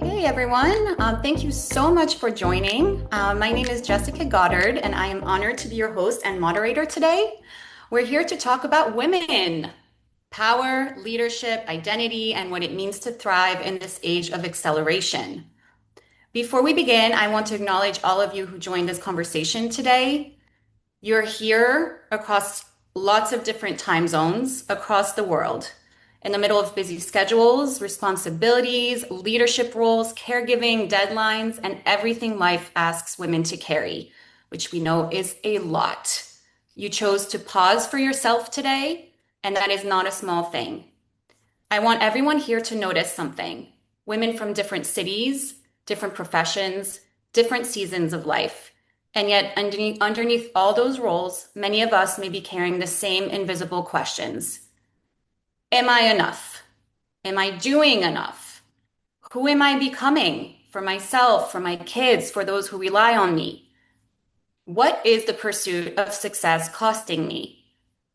Hey everyone, thank you so much for joining. My name is Jessica Goddard, and I am honored to be your host and moderator today. We're here to talk about women, power, leadership, identity, and what it means to thrive in this age of acceleration. Before we begin, I want to acknowledge all of you who joined this conversation today. You're here across lots of different time zones across the world, in the middle of busy schedules, responsibilities, leadership roles, caregiving, deadlines, and everything life asks women to carry, which we know is a lot. You chose to pause for yourself today, and that is not a small thing. I want everyone here to notice something. Women from different cities, different professions, different seasons of life. And yet, underneath all those roles, many of us may be carrying the same invisible questions. Am I enough? Am I doing enough? Who am I becoming for myself, for my kids, for those who rely on me? What is the pursuit of success costing me?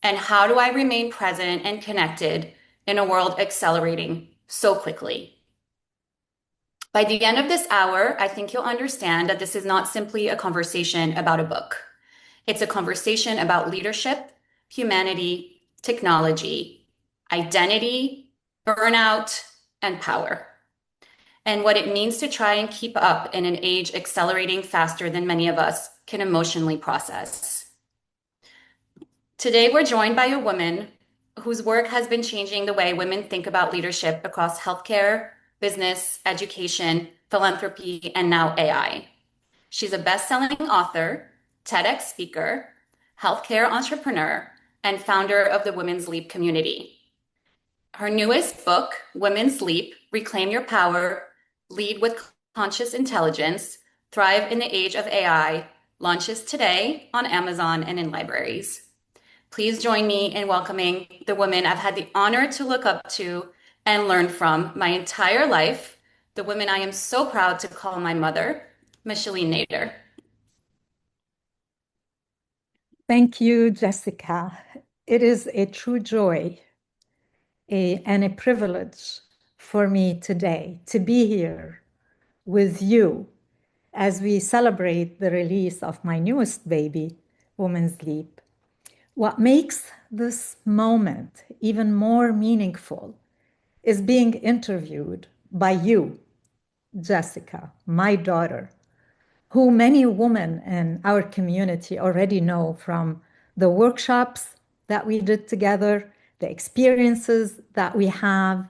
And how do I remain present and connected in a world accelerating so quickly? By the end of this hour, I think you'll understand that this is not simply a conversation about a book. It's a conversation about leadership, humanity, technology, identity, burnout, and power, and what it means to try and keep up in an age accelerating faster than many of us can emotionally process. Today, we're joined by a woman whose work has been changing the way women think about leadership across healthcare, business, education, philanthropy, and now AI. She's a best-selling author, TEDx speaker, healthcare entrepreneur, and founder of the Women's Leap community. Her newest book, Women's Leap: Reclaim Your Power, Lead with Conscious Intelligence, Thrive in the Age of AI, launches today on Amazon and in libraries. Please join me in welcoming the women I've had the honor to look up to and learn from my entire life, the women I am so proud to call my mother, Micheline Nader. Thank you, Jessica. It is a true joy and a privilege for me today to be here with you as we celebrate the release of my newest baby, Women's Leap. What makes this moment even more meaningful is being interviewed by you, Jessica, my daughter, who many women in our community already know from the workshops that we did together, the experiences that we have,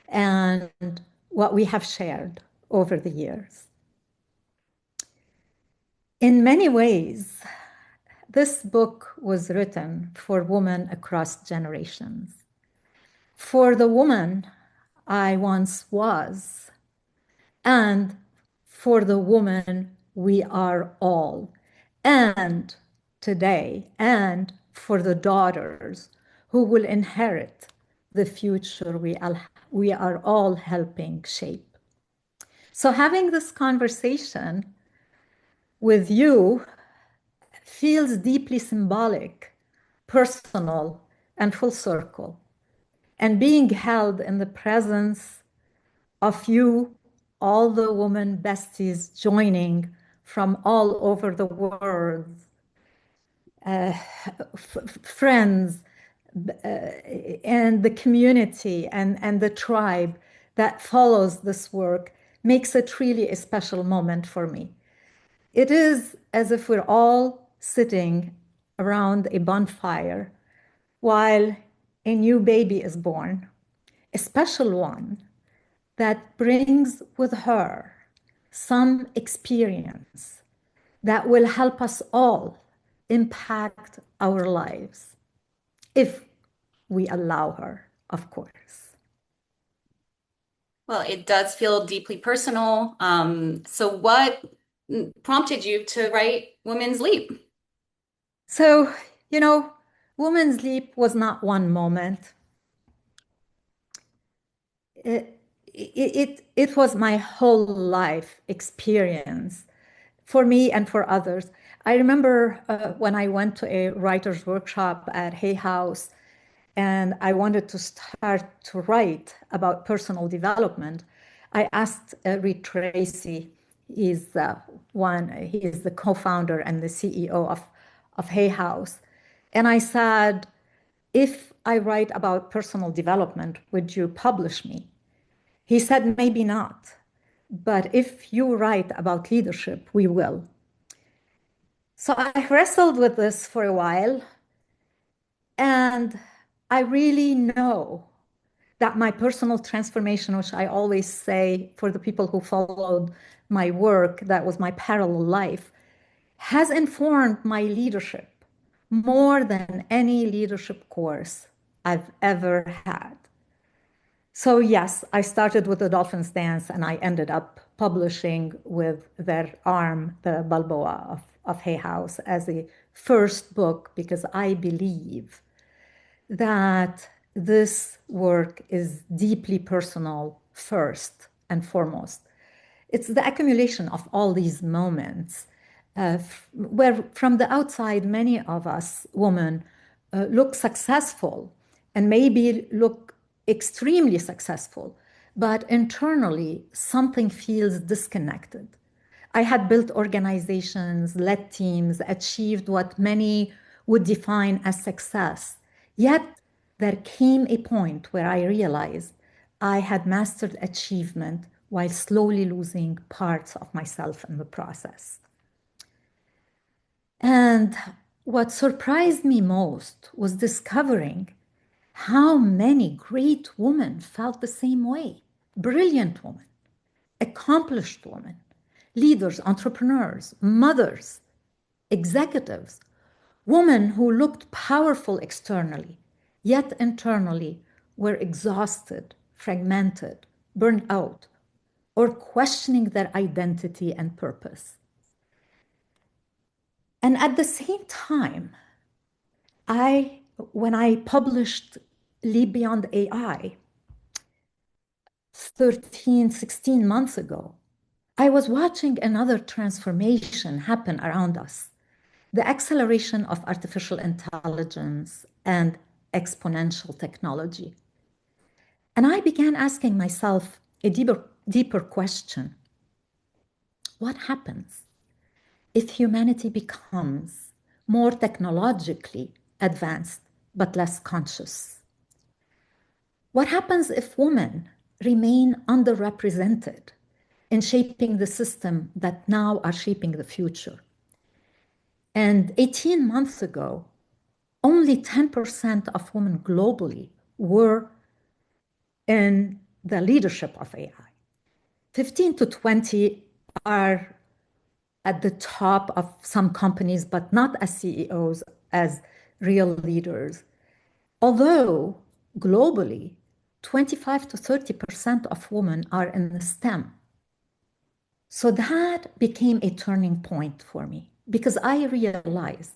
and what we have shared over the years. In many ways, this book was written for women across generations. For the woman I once was, and for the woman we are all, and today, and for the daughters who will inherit the future we are all helping shape. So having this conversation with you feels deeply symbolic, personal, and full circle. And being held in the presence of you, all the women besties joining from all over the world, friends, and the community and the tribe that follows this work makes it really a special moment for me. It is as if we're all sitting around a bonfire while a new baby is born, a special one that brings with her some experience that will help us all impact our lives, if we allow her, of course. Well, it does feel deeply personal. So what prompted you to write Women's Leap? So, you know, Women's Leap was not one moment. It was my whole life experience for me and for others. I remember when I went to a writer's workshop at Hay House and I wanted to start to write about personal development. I asked Reed Tracy, he is the co-founder and the CEO of Hay House. And I said, if I write about personal development, would you publish me? He said, maybe not. But if you write about leadership, we will. So I wrestled with this for a while. And I really know that my personal transformation, which I always say for the people who followed my work, that was my parallel life, has informed my leadership more than any leadership course I've ever had. So, yes, I started with the Dolphin's Dance and I ended up publishing with their arm, the Balboa of Hay House, as a first book because I believe that this work is deeply personal first and foremost. It's the accumulation of all these moments where, from the outside, many of us women look successful and maybe look extremely successful, but internally something feels disconnected. I had built organizations, led teams, achieved what many would define as success. Yet there came a point where I realized I had mastered achievement while slowly losing parts of myself in the process. And what surprised me most was discovering how many great women felt the same way. Brilliant women, accomplished women, leaders, entrepreneurs, mothers, executives, women who looked powerful externally, yet internally were exhausted, fragmented, burned out, or questioning their identity and purpose. And at the same time, when I published Leap Beyond AI 13, 16 months ago, I was watching another transformation happen around us, the acceleration of artificial intelligence and exponential technology. And I began asking myself a deeper question. What happens if humanity becomes more technologically advanced but less conscious? What happens if women remain underrepresented in shaping the system that now are shaping the future? And 18 months ago, only 10% of women globally were in the leadership of AI. 15 to 20 are at the top of some companies, but not as CEOs, as real leaders. Although globally, 25 to 30% of women are in the STEM. So that became a turning point for me because I realized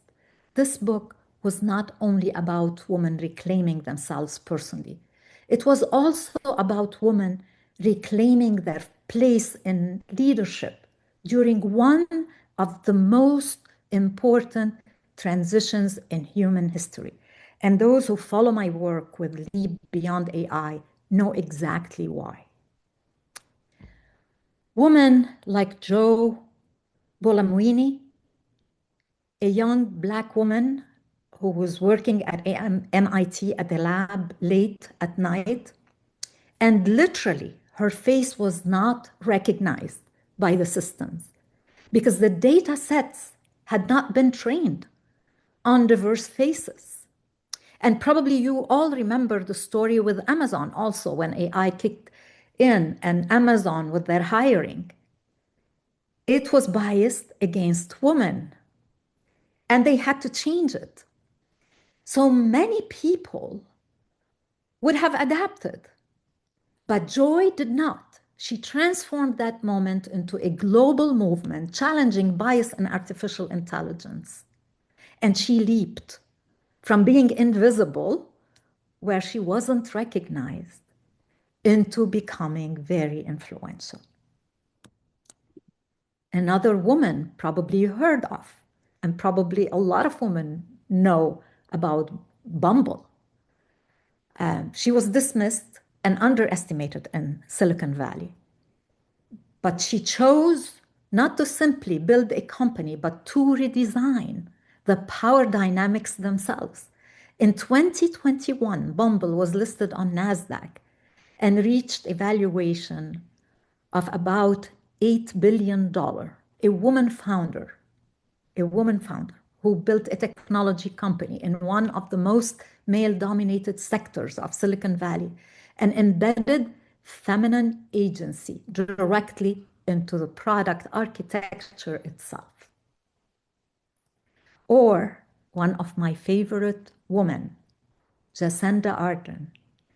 this book was not only about women reclaiming themselves personally, it was also about women reclaiming their place in leadership during one of the most important transitions in human history. And those who follow my work with Leap Beyond AI know exactly why. Women like Jo Bolamwini, a young Black woman who was working at MIT at the lab late at night, and literally her face was not recognized by the systems because the data sets had not been trained on diverse faces. And probably you all remember the story with Amazon also when AI kicked in and Amazon with their hiring. It was biased against women and they had to change it. So many people would have adapted, but Joy did not. She transformed that moment into a global movement challenging bias and artificial intelligence. And she leaped from being invisible, where she wasn't recognized, into becoming very influential. Another woman probably you heard of, and probably a lot of women know about Bumble. She was dismissed and underestimated in Silicon Valley. But she chose not to simply build a company, but to redesign the power dynamics themselves. In 2021, Bumble was listed on NASDAQ and reached a valuation of about $8 billion. A woman founder, a woman founder who built a technology company in one of the most male-dominated sectors of Silicon Valley and embedded feminine agency directly into the product architecture itself. Or one of my favorite women, Jacinda Ardern.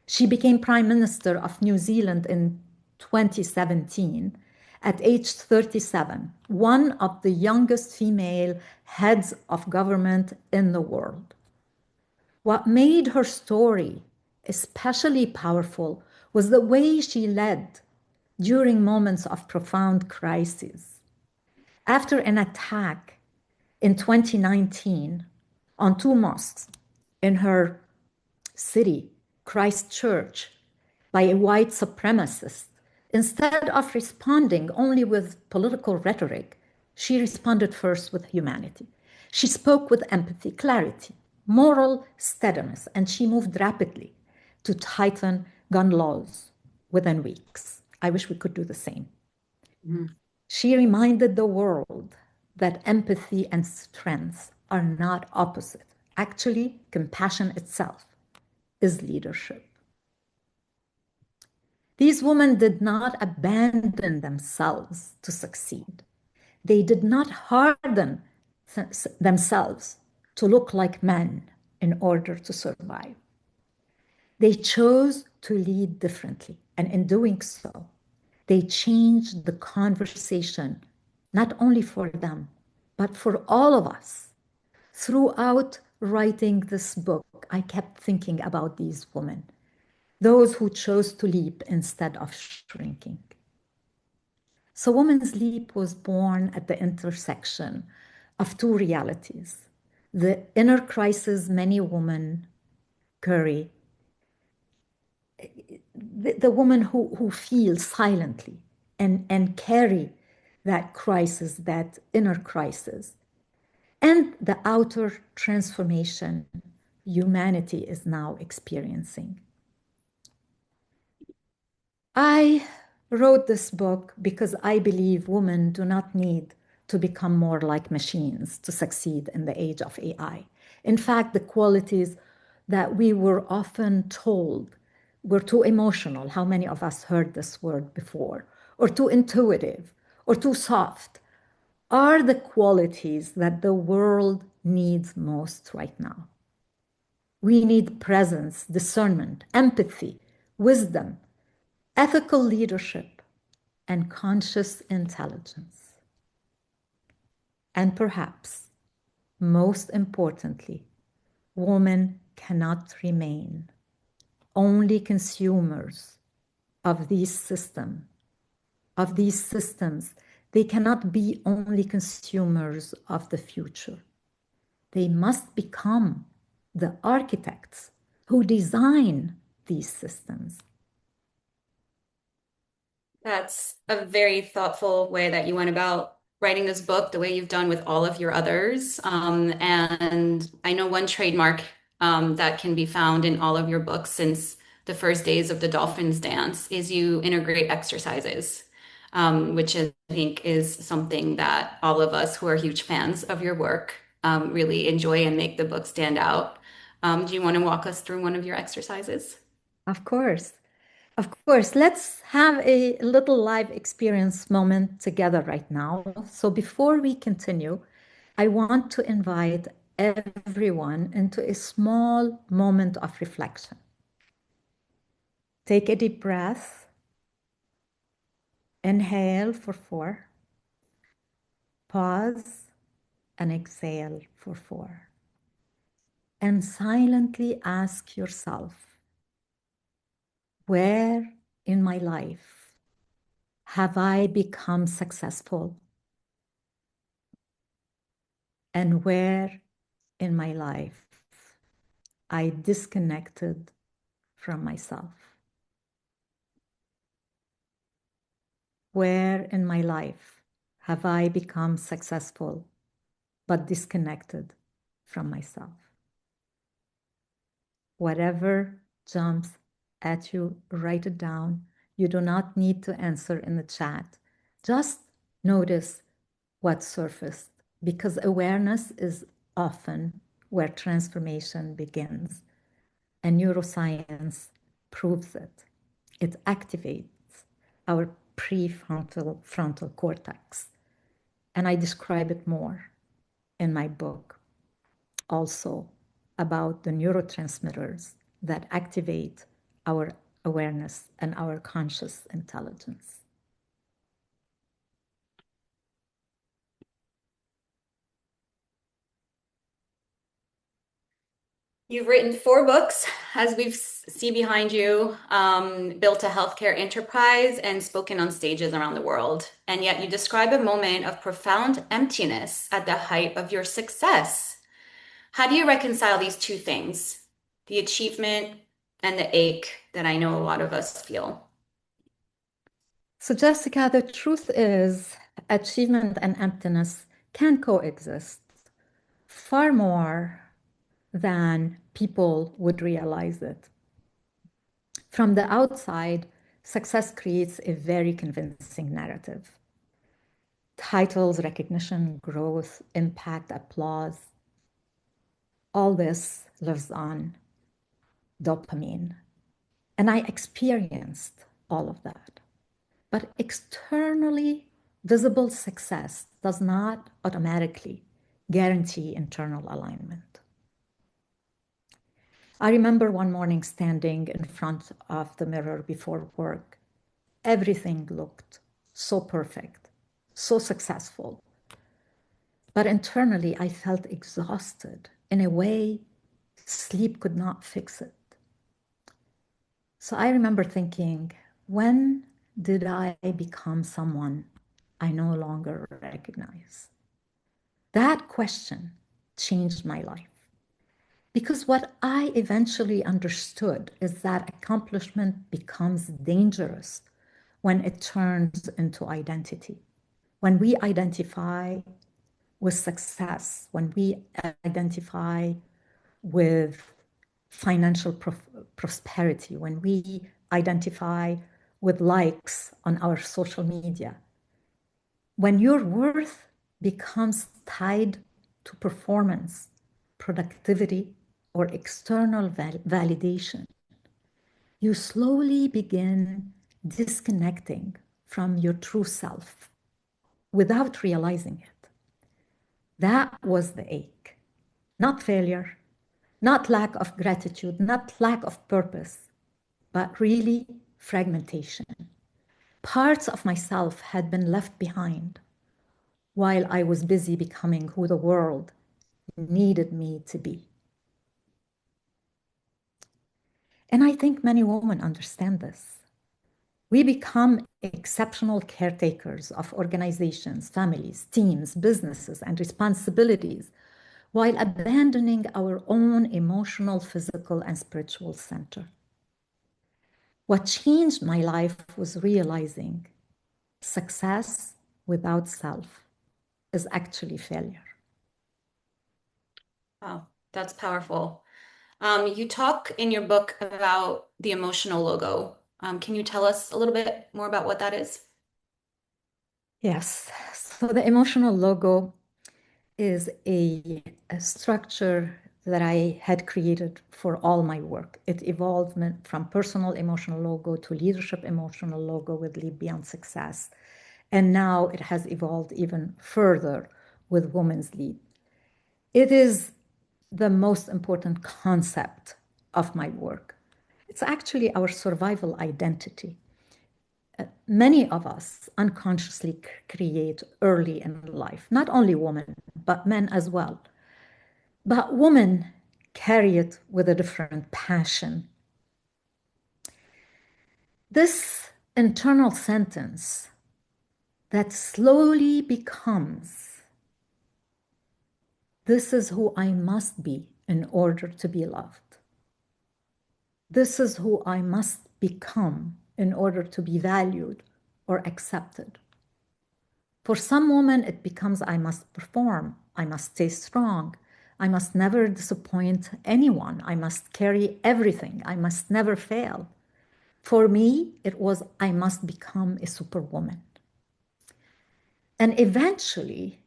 She became Prime Minister of New Zealand in 2017 at age 37, one of the youngest female heads of government in the world. What made her story especially powerful was the way she led during moments of profound crisis. After an attack in 2019 on two mosques in her city, Christchurch, by a white supremacist, instead of responding only with political rhetoric, she responded first with humanity. She spoke with empathy, clarity, moral steadiness, and she moved rapidly to tighten gun laws within weeks. I wish we could do the same. Mhm. She reminded the world that empathy and strength are not opposite. Actually, compassion itself is leadership. These women did not abandon themselves to succeed. They did not harden themselves to look like men in order to survive. They chose to lead differently. And in doing so, they changed the conversation, not only for them, but for all of us. Throughout writing this book, I kept thinking about these women, those who chose to leap instead of shrinking. So, Women's Leap was born at the intersection of two realities: the inner crisis many women carry, the woman who feel silently and carry that crisis, that inner crisis, and the outer transformation humanity is now experiencing. I wrote this book because I believe women do not need to become more like machines to succeed in the age of AI. In fact, the qualities that we were often told were too emotional. How many of us heard this word before? Or too intuitive, or too soft, are the qualities that the world needs most right now. We need presence, discernment, empathy, wisdom, ethical leadership, and conscious intelligence. And perhaps, most importantly, women cannot remain only consumers of these systems. They cannot be only consumers of the future. They must become the architects who design these systems. That's a very thoughtful way that you went about writing this book, the way you've done with all of your others. And I know one trademark that can be found in all of your books since the first days of the Dolphins Dance is you integrate exercises, which I think is something that all of us who are huge fans of your work really enjoy and make the book stand out. Do you want to walk us through one of your exercises? Of course. Of course, let's have a little live experience moment together right now. So before we continue, I want to invite everyone into a small moment of reflection. Take a deep breath. Inhale for 4. Pause and exhale for 4. And silently ask yourself, where in my life have I become successful? And where in my life I disconnected from myself? Where in my life have I become successful but disconnected from myself? Whatever jumps at you, write it down. You do not need to answer in the chat. Just notice what surfaced, because awareness is often where transformation begins. And neuroscience proves it. It activates our prefrontal frontal cortex. And I describe it more in my book, also about the neurotransmitters that activate our awareness and our conscious intelligence. You've written 4 books, as we see behind you, built a healthcare enterprise, and spoken on stages around the world. And yet you describe a moment of profound emptiness at the height of your success. How do you reconcile these two things, the achievement and the ache that I know a lot of us feel? So, Jessica, the truth is, achievement and emptiness can coexist far more than people would realize it. From the outside, success creates a very convincing narrative. Titles, recognition, growth, impact, applause, all this lives on dopamine. And I experienced all of that. But externally visible success does not automatically guarantee internal alignment. I remember one morning standing in front of the mirror before work. Everything looked so perfect, so successful. But internally, I felt exhausted in a way sleep could not fix it. So I remember thinking, when did I become someone I no longer recognize? That question changed my life. Because what I eventually understood is that accomplishment becomes dangerous when it turns into identity. When we identify with success, when we identify with financial prosperity, when we identify with likes on our social media, when your worth becomes tied to performance, productivity, or external validation, you slowly begin disconnecting from your true self without realizing it. That was the ache, not failure, not lack of gratitude, not lack of purpose, but really fragmentation. Parts of myself had been left behind while I was busy becoming who the world needed me to be. And I think many women understand this. We become exceptional caretakers of organizations, families, teams, businesses, and responsibilities while abandoning our own emotional, physical, and spiritual center. What changed my life was realizing success without self is actually failure. Wow, that's powerful. You talk in your book about the emotional logo. Can you tell us a little bit more about what that is? Yes. So the emotional logo is a structure that I had created for all my work. It evolved from personal emotional logo to leadership emotional logo with Lead Beyond Success. And now it has evolved even further with Women's Lead. It is the most important concept of my work. It's actually our survival identity. Many of us unconsciously create early in life, not only women, but men as well. But women carry it with a different passion. This internal sentence that slowly becomes, this is who I must be in order to be loved. This is who I must become in order to be valued or accepted. For some women, it becomes I must perform, I must stay strong, I must never disappoint anyone, I must carry everything, I must never fail. For me, it was I must become a superwoman. And eventually,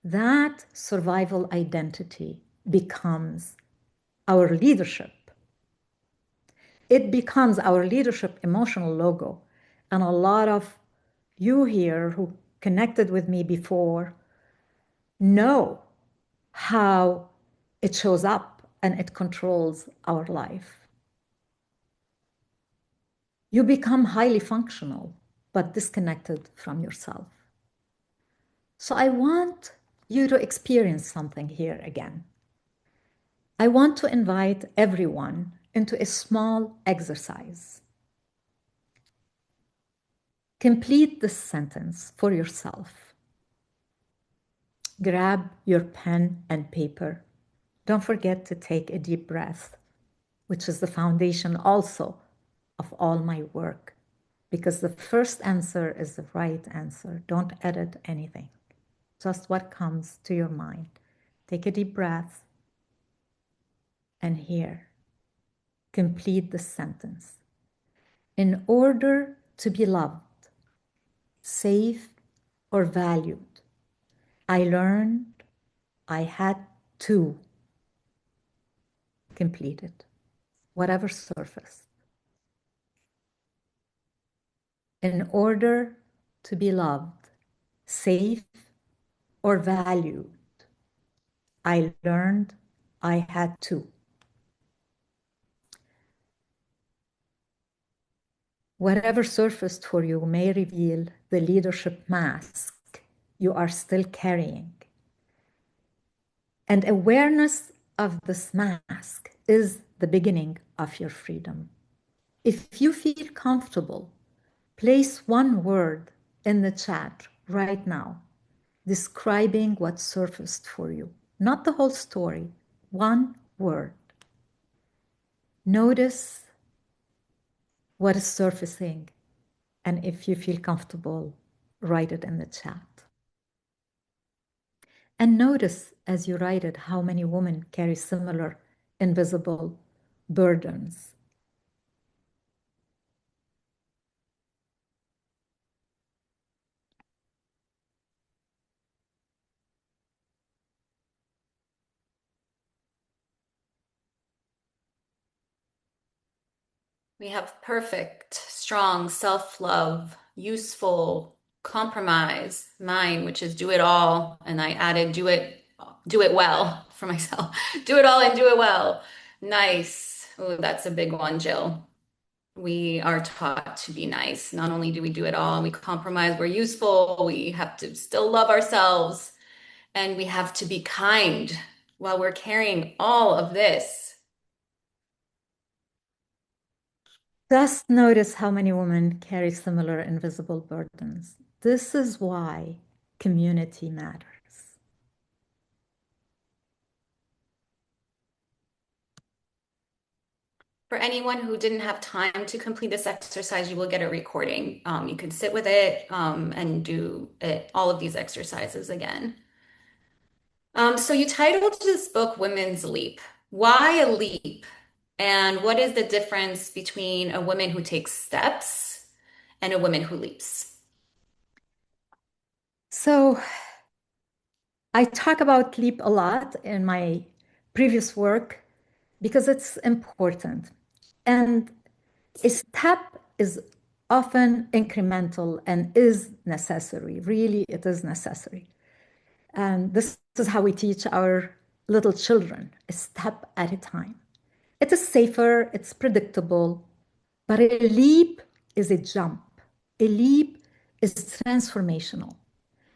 that survival identity becomes our leadership. It becomes our leadership emotional logo. And a lot of you here who connected with me before know how it shows up and it controls our life. You become highly functional, but disconnected from yourself. So I want you to experience something here again. I want to invite everyone into a small exercise. Complete this sentence for yourself. Grab your pen and paper. Don't forget to take a deep breath, which is the foundation also of all my work, because the first answer is the right answer. Don't edit anything, just what comes to your mind. Take a deep breath and here, complete the sentence. In order to be loved, safe, or valued, I learned I had to complete it, whatever surfaced. In order to be loved, safe, or valued, I learned I had to. Whatever surfaced for you may reveal the leadership mask you are still carrying. And awareness of this mask is the beginning of your freedom. If you feel comfortable, place one word in the chat right now describing what surfaced for you. Not the whole story, one word. Notice what is surfacing, and if you feel comfortable, write it in the chat. And notice as you write it how many women carry similar invisible burdens. We have perfect, strong, self-love, useful, compromise, mine, which is do it all. And I added do it well for myself. Do it all and do it well. Nice. Oh, that's a big one, Jill. We are taught to be nice. Not only do we do it all, we compromise, we're useful, we have to still love ourselves, and we have to be kind while we're carrying all of this. Just notice how many women carry similar invisible burdens. This is why community matters. For anyone who didn't have time to complete this exercise, you will get a recording. You can sit with it and do all of these exercises again. So you titled this book Women's Leap. Why a leap? And what is the difference between a woman who takes steps and a woman who leaps? So I talk about leap a lot in my previous work because it's important. And a step is often incremental and is necessary. Really, it is necessary. And this is how we teach our little children, a step at a time. It is safer, it's predictable, but a leap is a jump. A leap is transformational.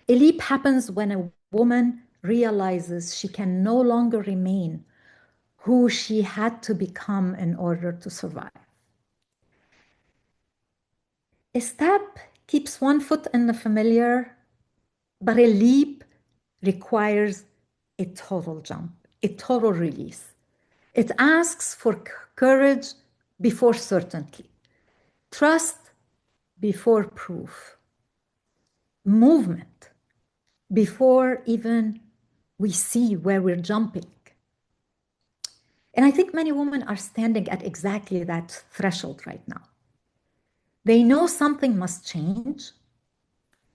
A leap happens when a woman realizes she can no longer remain who she had to become in order to survive. A step keeps one foot in the familiar, but a leap requires a total jump, a total release. It asks for courage before certainty, trust before proof, movement before even we see where we're jumping. And I think many women are standing at exactly that threshold right now. They know something must change,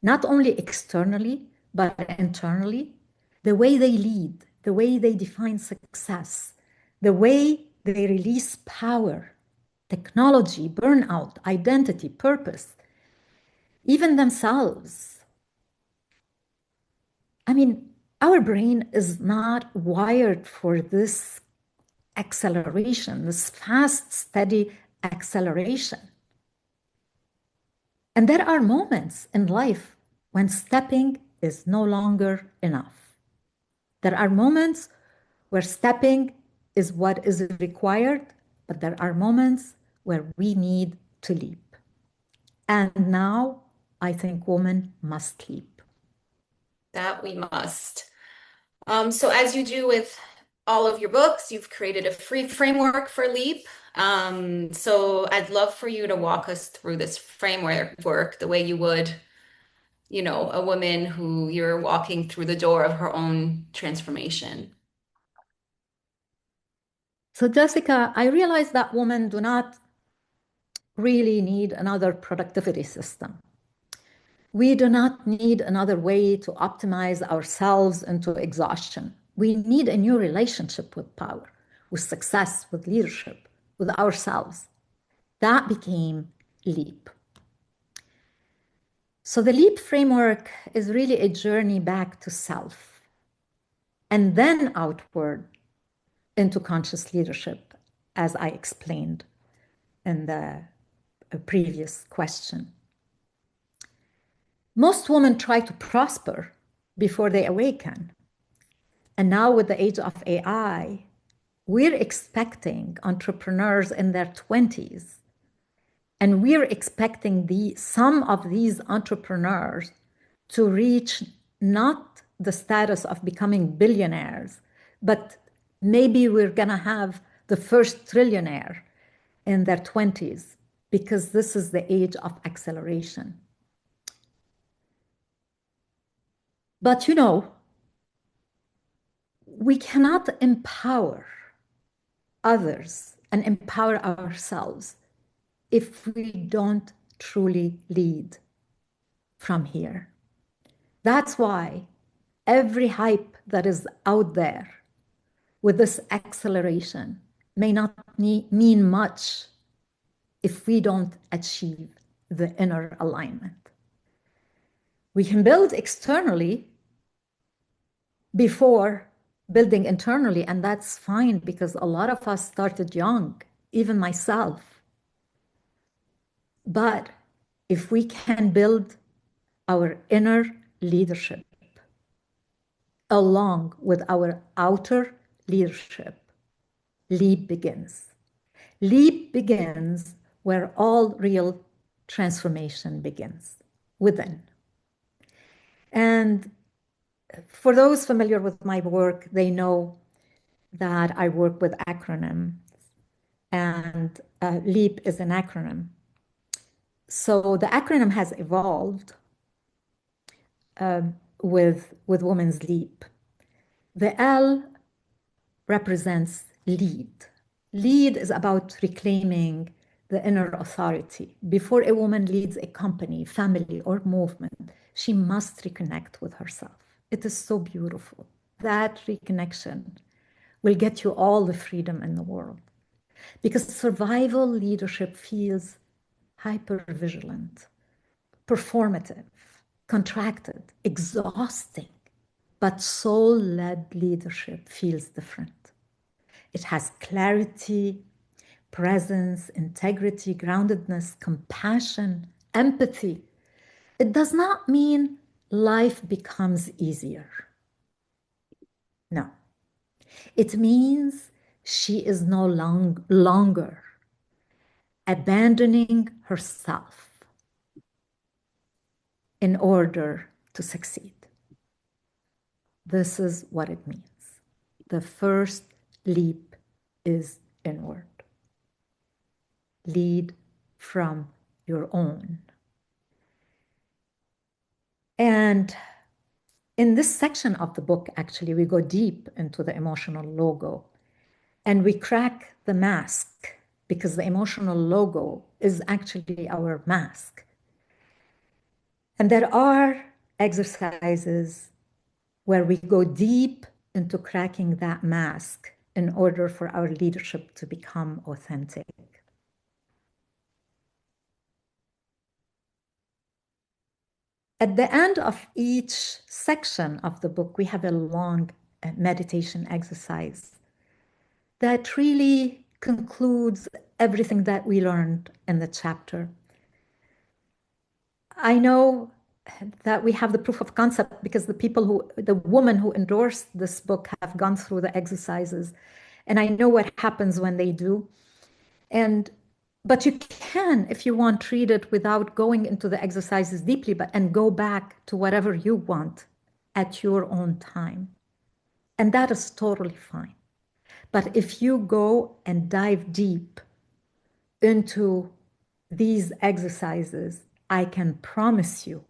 not only externally, but internally. The way they lead, the way they define success, the way they release power, technology, burnout, identity, purpose, even themselves. I mean, our brain is not wired for this acceleration, this fast, steady acceleration. And there are moments in life when stepping is no longer enough. There are moments where stepping is what is required, but there are moments where we need to leap. And now I think women must leap. That we must. So as you do with all of your books, you've created a free framework for LEAP. So I'd love for you to walk us through this framework the way you would, a woman who you're walking through the door of her own transformation. So, Jessica, I realize that women do not really need another productivity system. We do not need another way to optimize ourselves into exhaustion. We need a new relationship with power, with success, with leadership, with ourselves. That became LEAP. So the LEAP framework is really a journey back to self and then outward into conscious leadership, as I explained in the previous question. Most women try to prosper before they awaken. And now, with the age of AI, we're expecting entrepreneurs in their 20s, and we're expecting some of these entrepreneurs to reach not the status of becoming billionaires, but maybe we're going to have the first trillionaire in their 20s because this is the age of acceleration. But we cannot empower others and empower ourselves if we don't truly lead from here. That's why every hype that is out there with this acceleration may not mean much if we don't achieve the inner alignment. We can build externally before building internally, and that's fine because a lot of us started young, even myself. But if we can build our inner leadership along with our outer leadership, leap begins. Leap begins where all real transformation begins, within. And for those familiar with my work, they know that I work with acronyms, and LEAP is an acronym. So the acronym has evolved with Women's Leap. The L represents lead. Lead is about reclaiming the inner authority. Before a woman leads a company, family, or movement, she must reconnect with herself. It is so beautiful. That reconnection will get you all the freedom in the world. Because survival leadership feels hyper-vigilant, performative, contracted, exhausting. But soul-led leadership feels different. It has clarity, presence, integrity, groundedness, compassion, empathy. It does not mean life becomes easier. No. It means she is no longer abandoning herself in order to succeed. This is what it means. The first leap is inward. Lead from your own And in this section of the book, actually, we go deep into the emotional logo and we crack the mask because the emotional logo is actually our mask. And there are exercises where we go deep into cracking that mask in order for our leadership to become authentic. At the end of each section of the book, we have a long meditation exercise that really concludes everything that we learned in the chapter. I know that we have the proof of concept because the women who endorsed this book have gone through the exercises, and I know what happens when they do. But you can, if you want, treat it without going into the exercises deeply, and go back to whatever you want at your own time. And that is totally fine. But if you go and dive deep into these exercises, I can promise you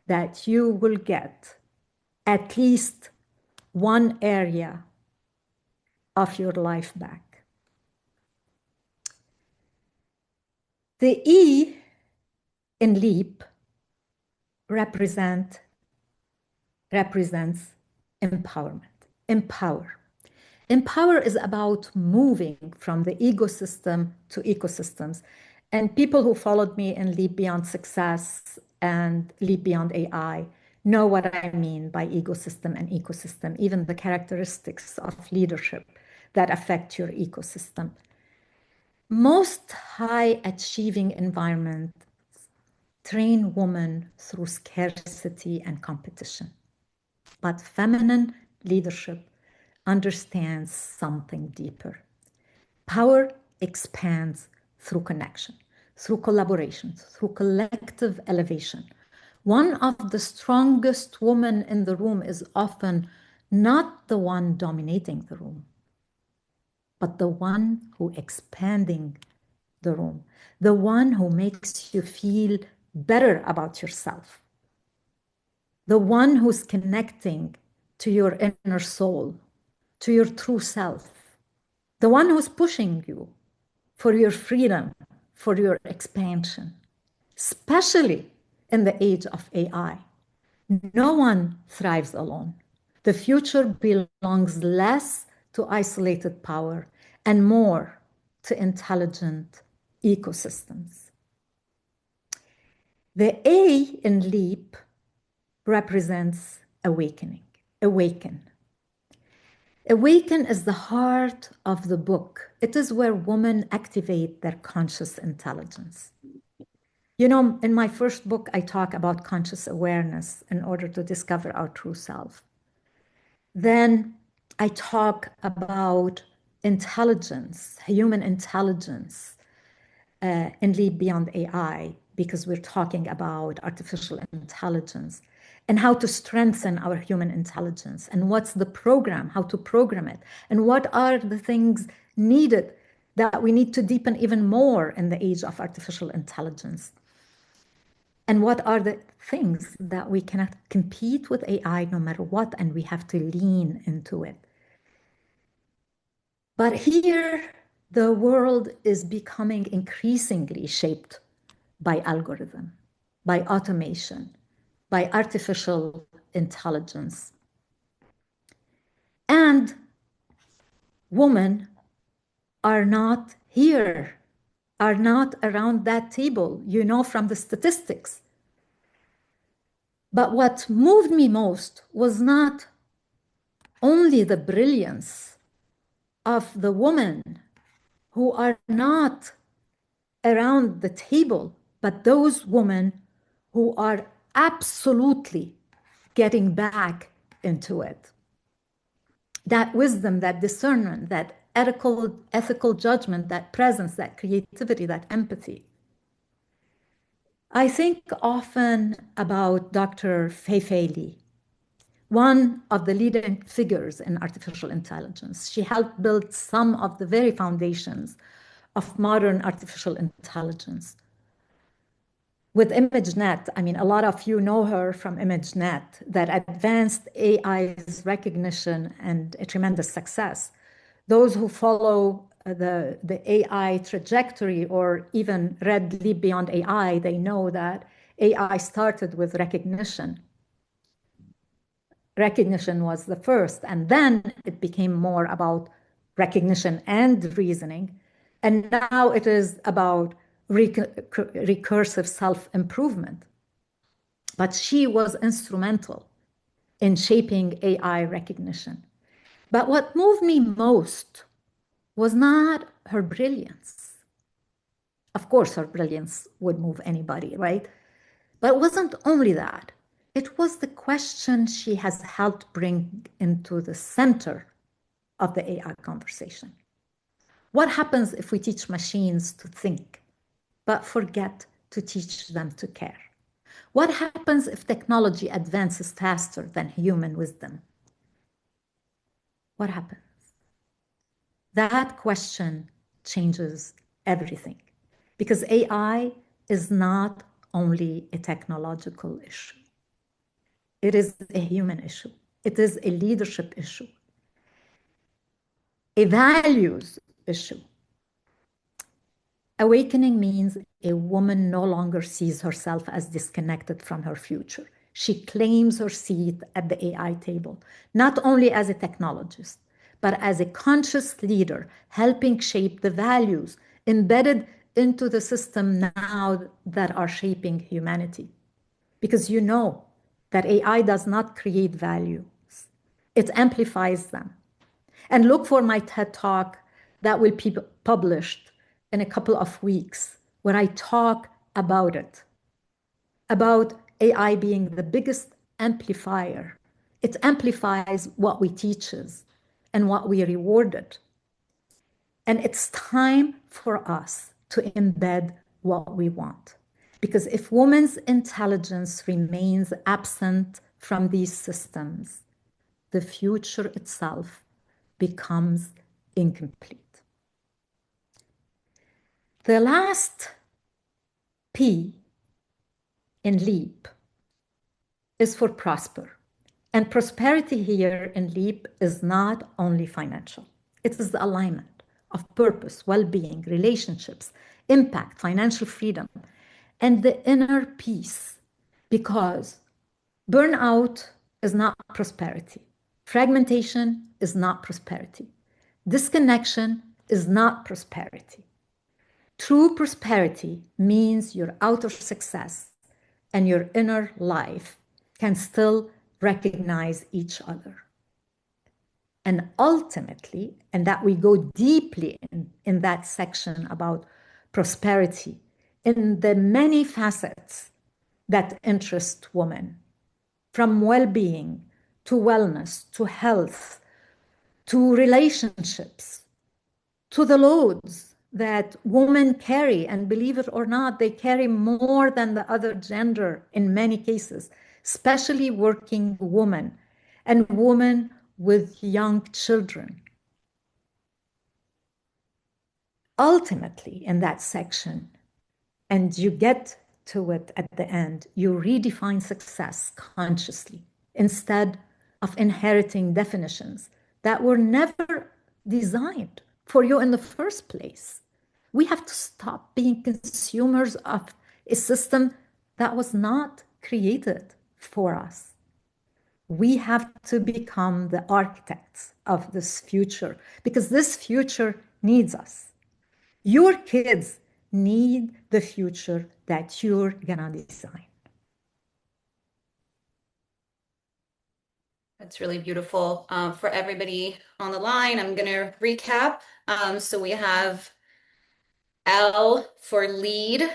that you will get at least one area of your life back. The E in LEAP represents empowerment. Empower. Empower is about moving from the ego system to ecosystems. And people who followed me in Leap Beyond Success and Leap Beyond AI know what I mean by ecosystem and ecosystem, even the characteristics of leadership that affect your ecosystem. Most high achieving environments train women through scarcity and competition. But feminine leadership understands something deeper. Power expands through connection, through collaboration, through collective elevation. One of the strongest women in the room is often not the one dominating the room, but the one who expanding the room, the one who makes you feel better about yourself, the one who's connecting to your inner soul, to your true self, the one who's pushing you for your freedom, for your expansion, especially in the age of AI. No one thrives alone. The future belongs less to isolated power and more to intelligent ecosystems. The A in LEAP represents awakening. Awaken. Awaken is the heart of the book. It is where women activate their conscious intelligence. You know, in my first book, I talk about conscious awareness in order to discover our true self. Then I talk about intelligence, human intelligence, and Leap Beyond AI, because we're talking about artificial intelligence and how to strengthen our human intelligence and what's the program, how to program it, and what are the things needed that we need to deepen even more in the age of artificial intelligence. And what are the things that we cannot compete with AI no matter what, and we have to lean into it. But here, the world is becoming increasingly shaped by algorithm, by automation, by artificial intelligence. And women are not here, are not around that table, you know, from the statistics. But what moved me most was not only the brilliance of the women who are not around the table, but those women who are absolutely getting back into it. That wisdom, that discernment, that ethical judgment, that presence, that creativity, that empathy. I think often about Dr. Fei Li, one of the leading figures in artificial intelligence. She helped build some of the very foundations of modern artificial intelligence. with ImageNet. I mean, a lot of you know her from ImageNet, that advanced AI's recognition and a tremendous success. Those who follow the AI trajectory or even read Leap Beyond AI, they know that AI started with recognition. Recognition was the first, and then it became more about recognition and reasoning. And now it is about recursive self-improvement. But she was instrumental in shaping AI recognition. But what moved me most was not her brilliance. Of course, her brilliance would move anybody, right? But it wasn't only that. It was the question she has helped bring into the center of the AI conversation. What happens if we teach machines to think, but forget to teach them to care? What happens if technology advances faster than human wisdom? What happens? That question changes everything because AI is not only a technological issue, it is a human issue, it is a leadership issue, a values issue. Awakening means a woman no longer sees herself as disconnected from her future. She claims her seat at the AI table, not only as a technologist, but as a conscious leader, helping shape the values embedded into the system now that are shaping humanity. Because you know that AI does not create values, it amplifies them. And look for my TED Talk that will be published in a couple of weeks, where I talk about it, about AI being the biggest amplifier. It amplifies what we teaches and what we rewarded. And it's time for us to embed what we want. Because if women's intelligence remains absent from these systems, the future itself becomes incomplete. The last P in LEAP is for prosper. And prosperity here in LEAP is not only financial, it is the alignment of purpose, well being, relationships, impact, financial freedom, and the inner peace. Because burnout is not prosperity, fragmentation is not prosperity, disconnection is not prosperity. True prosperity means your outer success and your inner life can still recognize each other. And ultimately, and that we go deeply in that section about prosperity, in the many facets that interest women, from well-being to wellness to health to relationships to the loads that women carry. And believe it or not, they carry more than the other gender in many cases, especially working women and women with young children. Ultimately, in that section, and you get to it at the end, you redefine success consciously instead of inheriting definitions that were never designed for you in the first place. We have to stop being consumers of a system that was not created for us. We have to become the architects of this future because this future needs us. Your kids need the future that you're gonna design. That's really beautiful. For everybody on the line, I'm going to recap. So we have L for lead,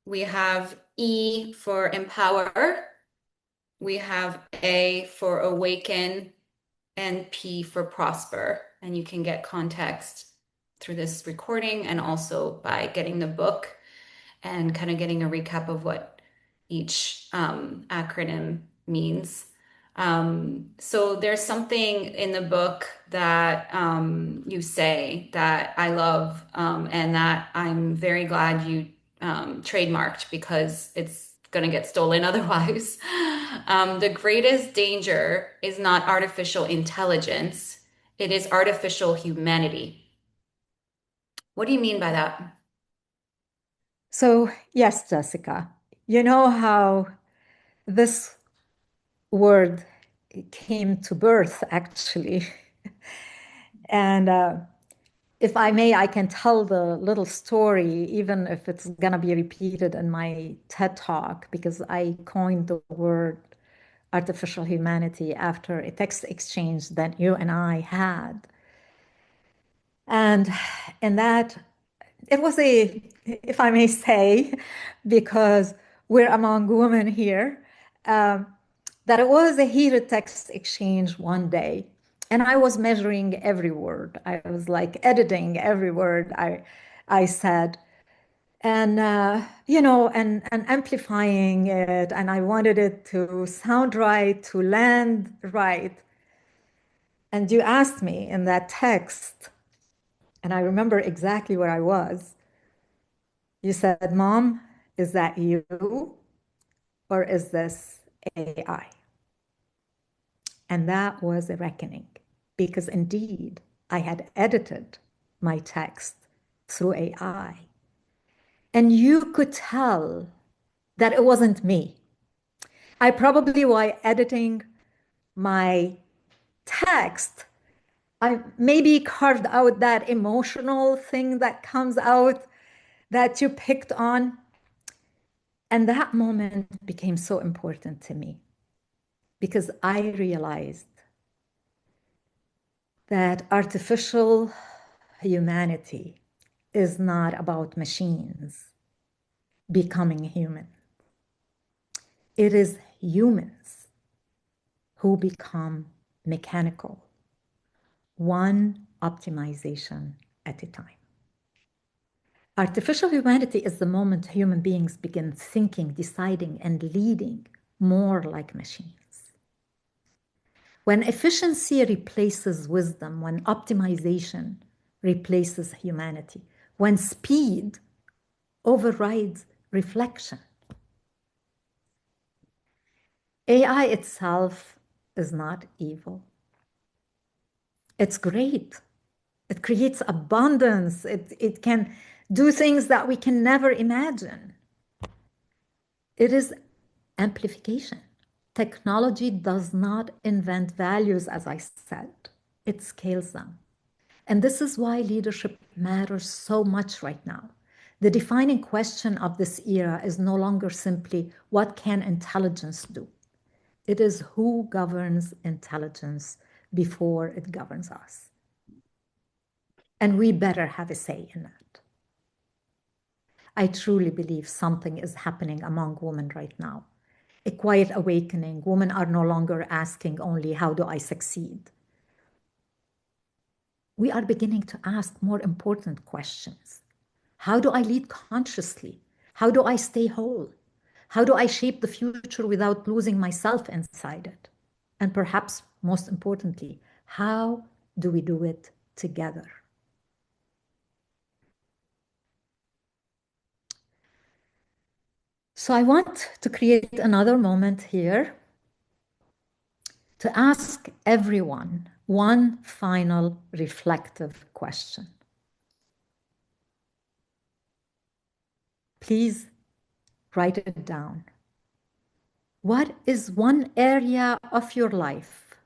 we have E for empower, we have A for awaken, and P for prosper. And you can get context through this recording and also by getting the book and kind of getting a recap of what each acronym means. So there's something in the book that you say that I love and that I'm very glad you trademarked because it's going to get stolen otherwise. The greatest danger is not artificial intelligence, it is artificial humanity. What do you mean by that? So, yes, Jessica, you know how this word came to birth, actually. And if I may, I can tell the little story, even if it's going to be repeated in my TED Talk, because I coined the word artificial humanity after a text exchange that you and I had. And in that, it was a, if I may say, because we're among women here, um, that it was a heated text exchange one day. And I was measuring every word. I was like editing every word I said. And, and amplifying it. And I wanted it to sound right, to land right. And you asked me in that text, and I remember exactly where I was. You said, Mom, is that you or is this AI? And that was a reckoning because indeed I had edited my text through AI. And you could tell that it wasn't me. I probably, while editing my text, I maybe carved out that emotional thing that comes out that you picked on. And that moment became so important to me because I realized that artificial humanity is not about machines becoming human. It is humans who become mechanical, one optimization at a time. Artificial humanity is the moment human beings begin thinking, deciding, and leading more like machines. When efficiency replaces wisdom, when optimization replaces humanity, when speed overrides reflection, AI itself is not evil. It's great. It creates abundance. It can do things that we can never imagine. It is amplification. Technology does not invent values, as I said, it scales them. And this is why leadership matters so much right now. The defining question of this era is no longer simply what can intelligence do? It is who governs intelligence before it governs us. And we better have a say in that. I truly believe something is happening among women right now. A quiet awakening. Women are no longer asking only, how do I succeed? We are beginning to ask more important questions. How do I lead consciously? How do I stay whole? How do I shape the future without losing myself inside it? And perhaps most importantly, how do we do it together? So I want to create another moment here to ask everyone one final reflective question. Please write it down. What is one area of your life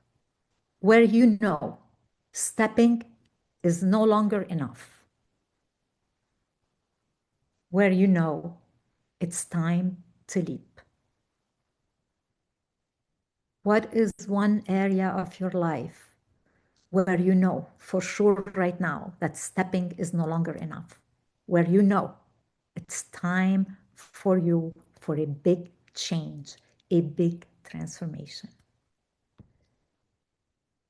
where you know stepping is no longer enough? Where you know it's time to leap? What is one area of your life where you know for sure right now that stepping is no longer enough? Where you know it's time for you for a big change, a big transformation.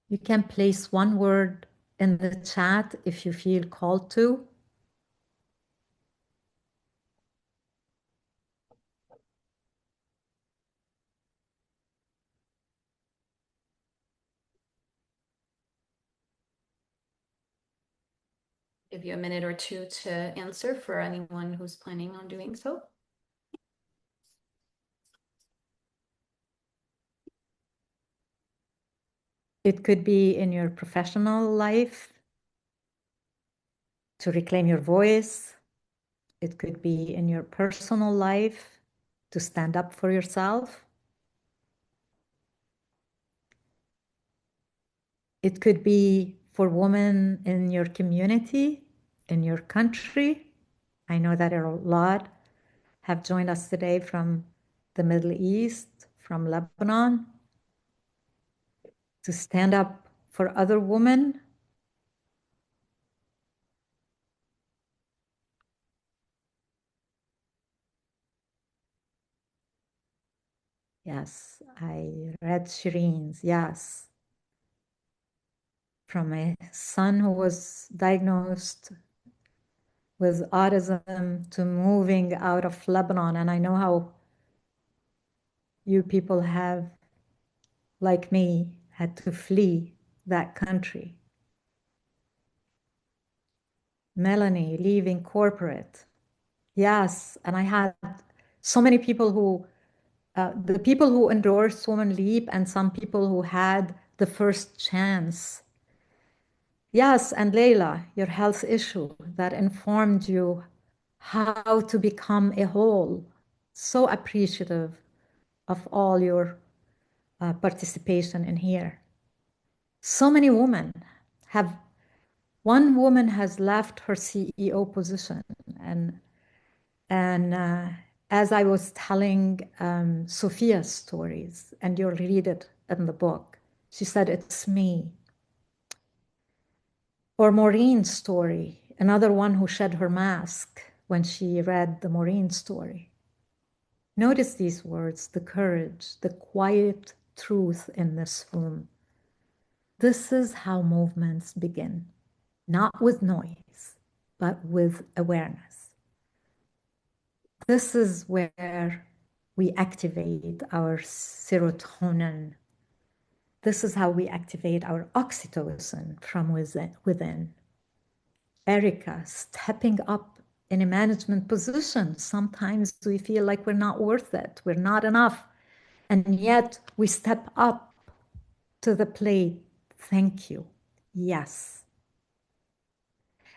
You can place one word in the chat if you feel called to. Give you a minute or two to answer for anyone who's planning on doing so. It could be in your professional life to reclaim your voice. It could be in your personal life to stand up for yourself. It could be for women in your community, in your country. I know that a lot have joined us today from the Middle East, from Lebanon, to stand up for other women. Yes, I read Shireen's, yes, from a son who was diagnosed with autism to moving out of Lebanon. And I know how you people have, like me, had to flee that country. Melanie leaving corporate. Yes, and I had so many people who, the people who endorsed Women Leap and some people who had the first chance. Yes, and Leila, your health issue that informed you how to become a whole. So appreciative of all your participation in here. So many women have, one woman has left her CEO position. And as I was telling Sophia's stories, and you'll read it in the book, she said, it's me. Or Maureen's story, another one who shed her mask when she read the Maureen story. Notice these words, the courage, the quiet truth in this room. This is how movements begin, not with noise, but with awareness. This is where we activate our serotonin. This is how we activate our oxytocin from within. Erica, stepping up in a management position. Sometimes we feel like we're not worth it, we're not enough. And yet we step up to the plate. Thank you. Yes.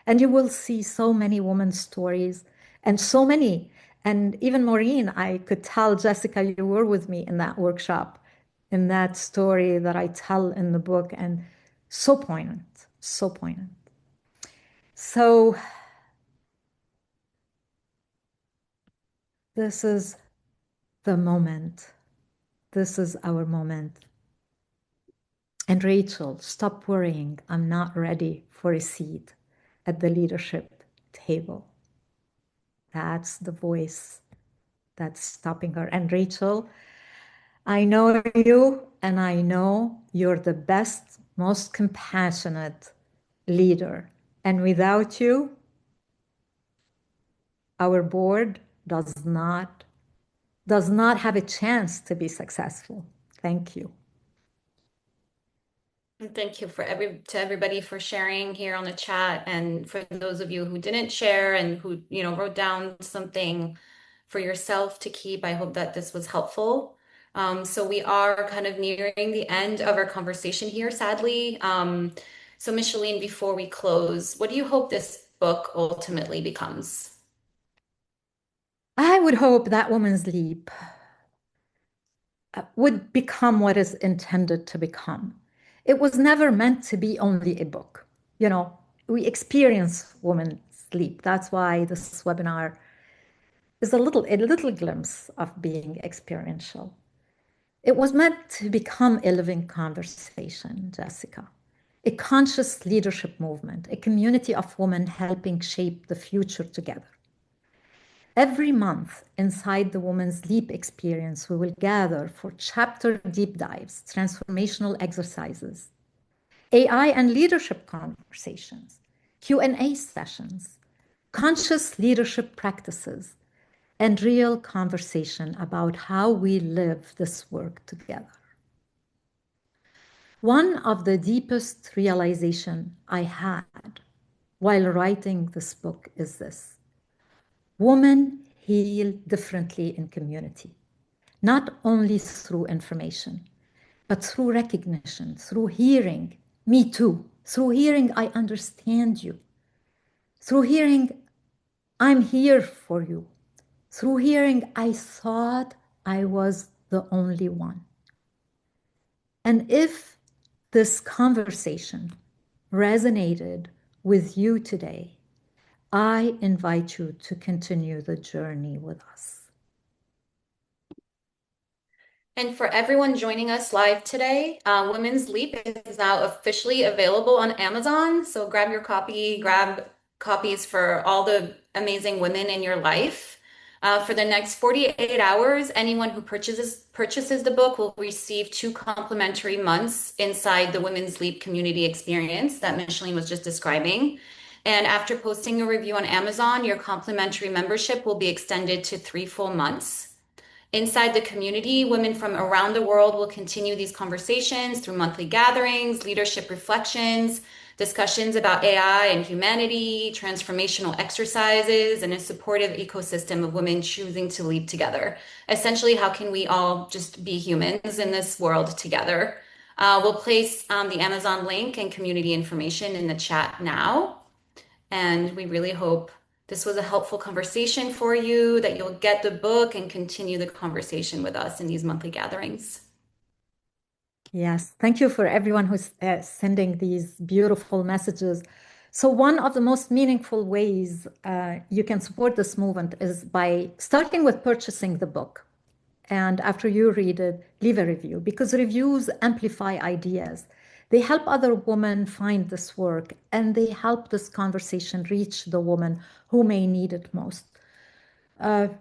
And you will see so many women's stories and so many. And even Maureen, I could tell, Jessica, you were with me in that workshop, in that story that I tell in the book, and so poignant, so poignant. So this is the moment. This is our moment. And Rachel, stop worrying. I'm not ready for a seat at the leadership table. That's the voice that's stopping her. And Rachel, I know you, and I know you're the best, most compassionate leader. And without you, our board does not have a chance to be successful. Thank you. And thank you to everybody for sharing here on the chat, and for those of you who didn't share and who, wrote down something for yourself to keep. I hope that this was helpful. So we are kind of nearing the end of our conversation here, sadly. So Micheline, before we close, what do you hope this book ultimately becomes? I would hope that Woman's Leap would become what is intended to become. It was never meant to be only a book. You know, we experience Woman's Leap. That's why this webinar is a little glimpse of being experiential. It was meant to become a living conversation, Jessica, a conscious leadership movement, a community of women helping shape the future together. Every month inside the Women's Leap experience, we will gather for chapter deep dives, transformational exercises, AI and leadership conversations, Q&A sessions, conscious leadership practices, and real conversation about how we live this work together. One of the deepest realization I had while writing this book is this: women heal differently in community, not only through information, but through recognition, through hearing, me too, through hearing, I understand you, through hearing, I'm here for you, through hearing, I thought I was the only one. And if this conversation resonated with you today, I invite you to continue the journey with us. And for everyone joining us live today, Women's Leap is now officially available on Amazon. So grab your copy, grab copies for all the amazing women in your life. For the next 48 hours, anyone who purchases the book will receive 2 complimentary months inside the Women's Leap community experience that Micheline was just describing. And after posting a review on Amazon, your complimentary membership will be extended to 3 full months. Inside the community, women from around the world will continue these conversations through monthly gatherings, leadership reflections, discussions about AI and humanity, transformational exercises, and a supportive ecosystem of women choosing to leap together. Essentially, how can we all just be humans in this world together? We'll place the Amazon link and community information in the chat now. And we really hope this was a helpful conversation for you, that you'll get the book and continue the conversation with us in these monthly gatherings. Yes, thank you for everyone who's sending these beautiful messages. So one of the most meaningful ways you can support this movement is by starting with purchasing the book. And after you read it, leave a review, because reviews amplify ideas. They help other women find this work, and they help this conversation reach the woman who may need it most.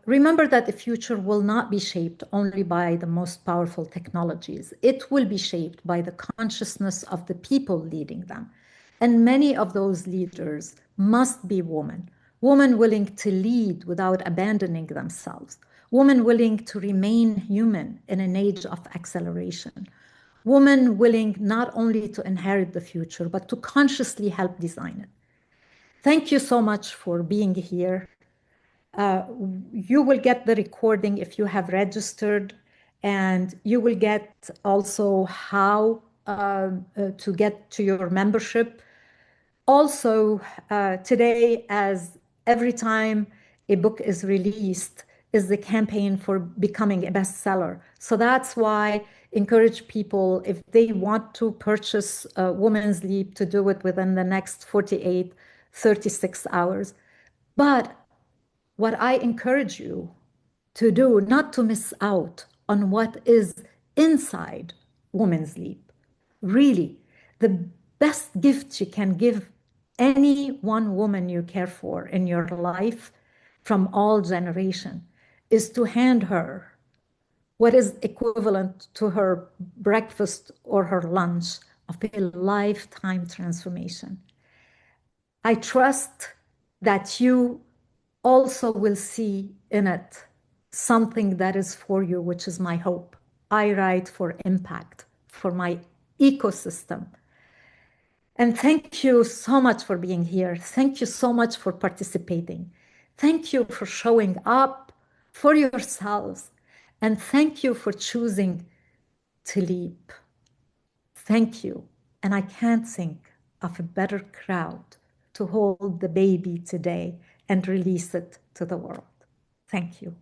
Remember that the future will not be shaped only by the most powerful technologies. It will be shaped by the consciousness of the people leading them. And many of those leaders must be women, women willing to lead without abandoning themselves, women willing to remain human in an age of acceleration, women willing not only to inherit the future, but to consciously help design it. Thank you so much for being here. You will get the recording if you have registered, and you will get also how to get to your membership. Also, today, as every time a book is released, is the campaign for becoming a bestseller. So that's why encourage people, if they want to purchase Women's Leap, to do it within the next 48, 36 hours. But what I encourage you to do, not to miss out on what is inside Women's Leap. Really, the best gift you can give any one woman you care for in your life from all generation is to hand her what is equivalent to her breakfast or her lunch of a lifetime transformation. I trust that you also will see in it something that is for you, which is my hope. I write for impact, for my ecosystem. And thank you so much for being here. Thank you so much for participating. Thank you for showing up for yourselves. And thank you for choosing to leap. Thank you. And I can't think of a better crowd to hold the baby today and release it to the world. Thank you.